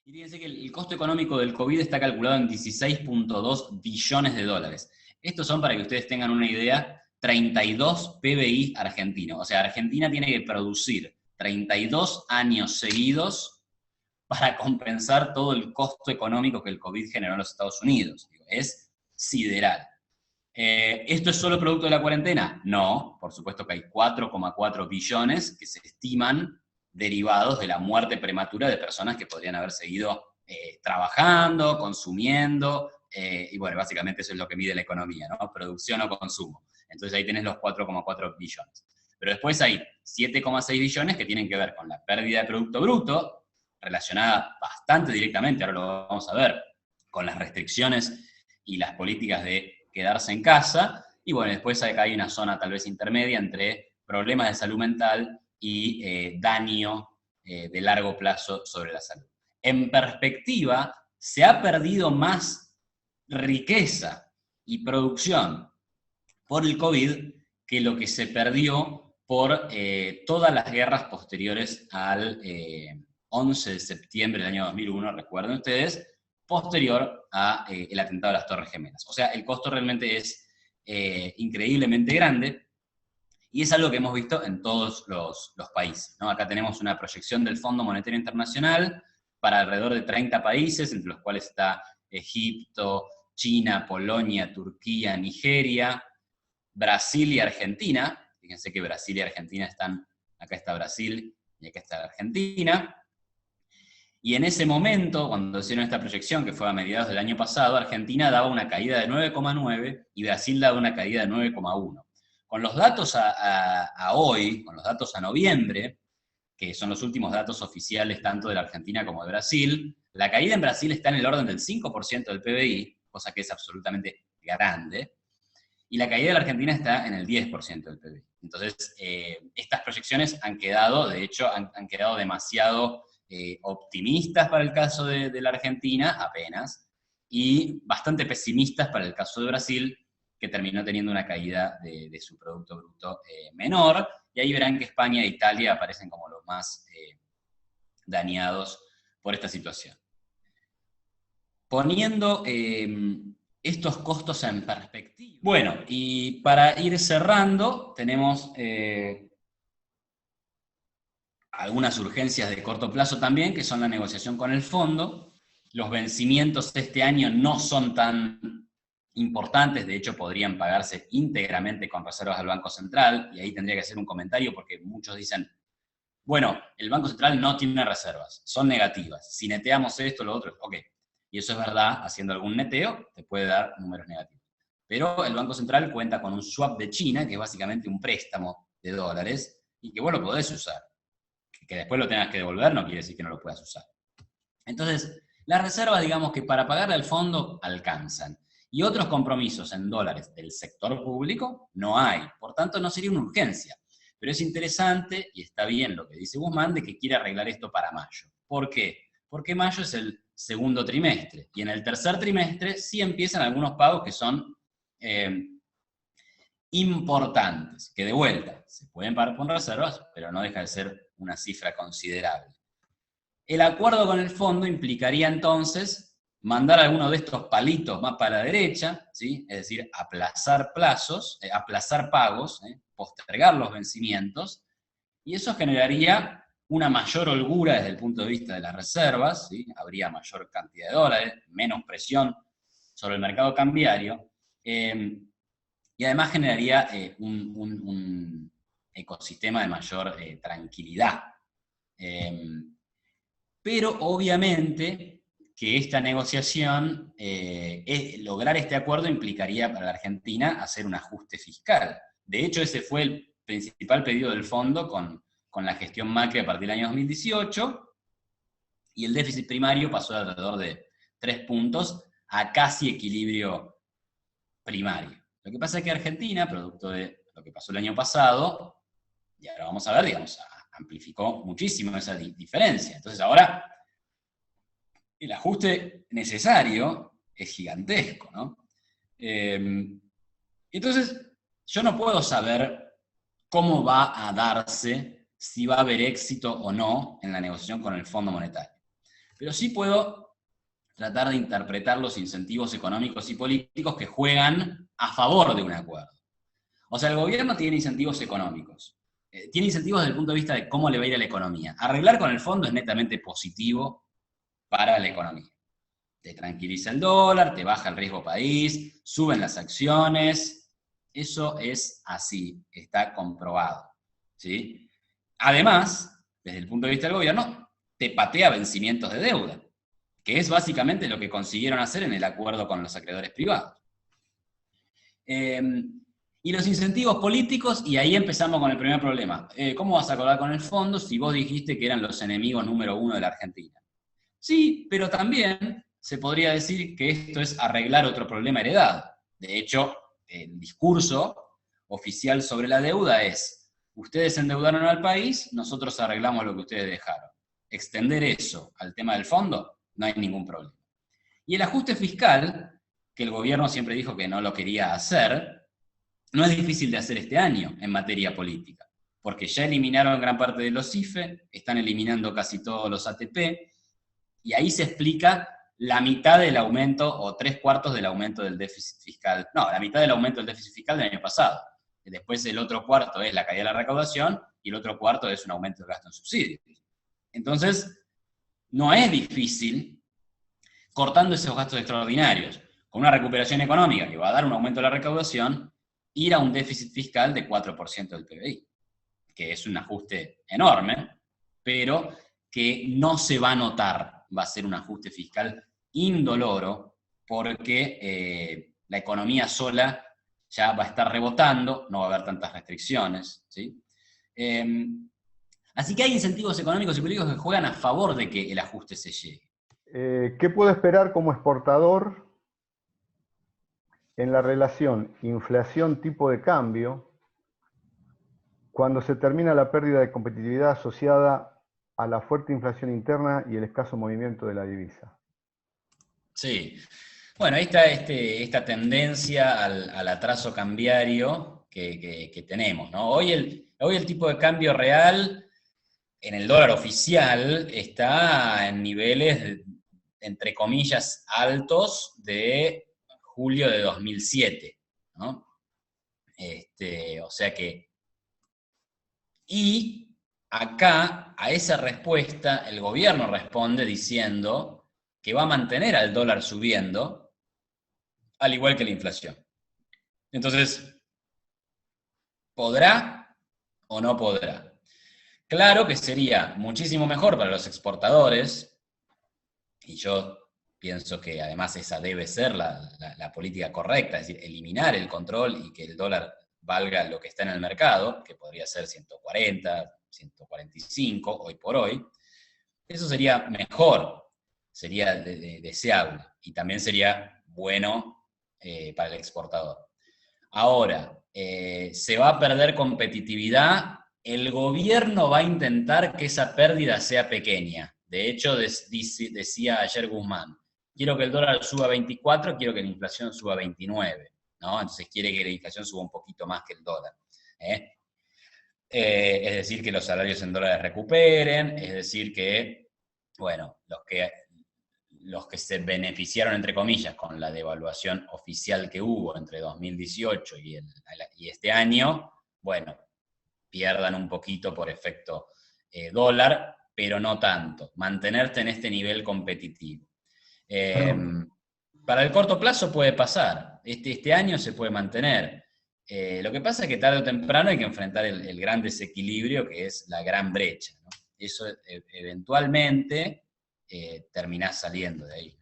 Y fíjense que el costo económico del COVID está calculado en 16.2 billones de dólares. Estos son, para que ustedes tengan una idea, 32 PBI argentinos. O sea, Argentina tiene que producir 32 años seguidos para compensar todo el costo económico que el COVID generó en los Estados Unidos. Es sideral. ¿Esto es solo producto de la cuarentena? No, por supuesto que hay 4,4 billones que se estiman derivados de la muerte prematura de personas que podrían haber seguido trabajando, consumiendo, y bueno, básicamente eso es lo que mide la economía, ¿no? Producción o consumo. Entonces ahí tenés los 4,4 billones. Pero después hay 7,6 billones que tienen que ver con la pérdida de Producto Bruto, relacionada bastante directamente, ahora lo vamos a ver, con las restricciones y las políticas de quedarse en casa, y bueno, después acá hay una zona tal vez intermedia entre problemas de salud mental y daño de largo plazo sobre la salud. En perspectiva, se ha perdido más riqueza y producción por el COVID que lo que se perdió por todas las guerras posteriores al 11 de septiembre del año 2001, recuerden ustedes, posterior al atentado de las Torres Gemelas. O sea, el costo realmente es increíblemente grande, y es algo que hemos visto en todos los países, ¿no? Acá tenemos una proyección del Fondo Monetario Internacional para alrededor de 30 países, entre los cuales está Egipto, China, Polonia, Turquía, Nigeria, Brasil y Argentina. Fíjense que Brasil y Argentina están, acá está Brasil y acá está Argentina. Y en ese momento, cuando hicieron esta proyección, que fue a mediados del año pasado, Argentina daba una caída de 9,9 y Brasil daba una caída de 9,1. Con los datos a hoy, con los datos a noviembre, que son los últimos datos oficiales tanto de la Argentina como de Brasil, la caída en Brasil está en el orden del 5% del PBI, cosa que es absolutamente grande, y la caída de la Argentina está en el 10% del PBI. Entonces, estas proyecciones han quedado, de hecho, han quedado demasiado optimistas para el caso de la Argentina, apenas, y bastante pesimistas para el caso de Brasil, que terminó teniendo una caída de su Producto Bruto menor, y ahí verán que España e Italia aparecen como los más dañados por esta situación. Poniendo estos costos en perspectiva. Bueno, y para ir cerrando, tenemos algunas urgencias de corto plazo también, que son la negociación con el fondo. Los vencimientos de este año no son tan importantes, de hecho podrían pagarse íntegramente con reservas del Banco Central, y ahí tendría que hacer un comentario porque muchos dicen, bueno, el Banco Central no tiene reservas, son negativas, si neteamos esto, lo otro, ok, y eso es verdad, haciendo algún neteo te puede dar números negativos. Pero el Banco Central cuenta con un swap de China, que es básicamente un préstamo de dólares, y que vos lo podés usar. Que después lo tengas que devolver no quiere decir que no lo puedas usar. Entonces, las reservas, digamos que para pagarle al fondo alcanzan. Y otros compromisos en dólares del sector público no hay. Por tanto, no sería una urgencia. Pero es interesante, y está bien lo que dice Guzmán, de que quiere arreglar esto para mayo. ¿Por qué? Porque mayo es el segundo trimestre. Y en el tercer trimestre sí empiezan algunos pagos que son importantes. Que de vuelta, se pueden pagar con reservas, pero no deja de ser una cifra considerable. El acuerdo con el fondo implicaría entonces mandar alguno de estos palitos más para la derecha, ¿sí? Es decir, aplazar plazos, aplazar pagos, postergar los vencimientos, y eso generaría una mayor holgura desde el punto de vista de las reservas, ¿sí? Habría mayor cantidad de dólares, menos presión sobre el mercado cambiario, y además generaría un ecosistema de mayor tranquilidad. Pero obviamente que esta negociación, lograr este acuerdo implicaría para la Argentina hacer un ajuste fiscal. De hecho, ese fue el principal pedido del fondo con la gestión Macri a partir del año 2018, y el déficit primario pasó de alrededor de 3 puntos a casi equilibrio primario. Lo que pasa es que Argentina, producto de lo que pasó el año pasado, y ahora vamos a ver, digamos, amplificó muchísimo esa diferencia. Entonces ahora el ajuste necesario es gigantesco, ¿no? Entonces yo no puedo saber cómo va a darse, si va a haber éxito o no en la negociación con el Fondo Monetario. Pero sí puedo tratar de interpretar los incentivos económicos y políticos que juegan a favor de un acuerdo. O sea, el gobierno tiene incentivos económicos. Tiene incentivos desde el punto de vista de cómo le va a ir a la economía. Arreglar con el fondo es netamente positivo para la economía. Te tranquiliza el dólar, te baja el riesgo país, suben las acciones. Eso es así, está comprobado, ¿sí? Además, desde el punto de vista del gobierno, te patea vencimientos de deuda, que es básicamente lo que consiguieron hacer en el acuerdo con los acreedores privados. Y los incentivos políticos, y ahí empezamos con el primer problema. ¿Cómo vas a acordar con el fondo si vos dijiste que eran los enemigos número uno de la Argentina? Sí, pero también se podría decir que esto es arreglar otro problema heredado. De hecho, el discurso oficial sobre la deuda es: ustedes endeudaron al país, nosotros arreglamos lo que ustedes dejaron. Extender eso al tema del fondo, no hay ningún problema. Y el ajuste fiscal, que el gobierno siempre dijo que no lo quería hacer, no es difícil de hacer este año en materia política, porque ya eliminaron gran parte de los IFE, están eliminando casi todos los ATP, y ahí se explica la mitad del aumento, o 3/4 del aumento del déficit fiscal. No, la mitad del aumento del déficit fiscal del año pasado. Después el otro cuarto es la caída de la recaudación, y el otro cuarto es un aumento del gasto en subsidios. Entonces, no es difícil, cortando esos gastos extraordinarios, con una recuperación económica que va a dar un aumento de la recaudación, ir a un déficit fiscal de 4% del PBI, que es un ajuste enorme, pero que no se va a notar, va a ser un ajuste fiscal indoloro, porque la economía sola ya va a estar rebotando, no va a haber tantas restricciones, ¿sí? Así que hay incentivos económicos y políticos que juegan a favor de que el ajuste se llegue. ¿Qué puedo esperar como exportador en la relación inflación-tipo de cambio cuando se termina la pérdida de competitividad asociada a la fuerte inflación interna y el escaso movimiento de la divisa? Sí. Bueno, ahí está esta tendencia al atraso cambiario que tenemos, ¿no? Hoy el tipo de cambio real en el dólar oficial está en niveles, entre comillas, altos de julio de 2007, ¿no? O sea que... Y acá, a esa respuesta, el gobierno responde diciendo que va a mantener al dólar subiendo, al igual que la inflación. Entonces, ¿podrá o no podrá? Claro que sería muchísimo mejor para los exportadores, y yo pienso que además esa debe ser la política correcta, es decir, eliminar el control y que el dólar valga lo que está en el mercado, que podría ser 140, 145 hoy por hoy. Eso sería mejor, sería deseable, y también sería bueno para el exportador. Ahora, se va a perder competitividad, el gobierno va a intentar que esa pérdida sea pequeña. De hecho, decía ayer Guzmán, quiero que el dólar suba a 24, quiero que la inflación suba a 29, ¿no? Entonces quiere que la inflación suba un poquito más que el dólar. Es decir, que los salarios en dólares recuperen, es decir que, bueno, los que se beneficiaron, entre comillas, con la devaluación oficial que hubo entre 2018 y este año, bueno, pierdan un poquito por efecto dólar, pero no tanto. Mantenerte en este nivel competitivo. Para el corto plazo puede pasar. Este año se puede mantener. Lo que pasa es que tarde o temprano hay que enfrentar el gran desequilibrio que es la gran brecha, ¿no? Eso eventualmente terminás saliendo de ahí.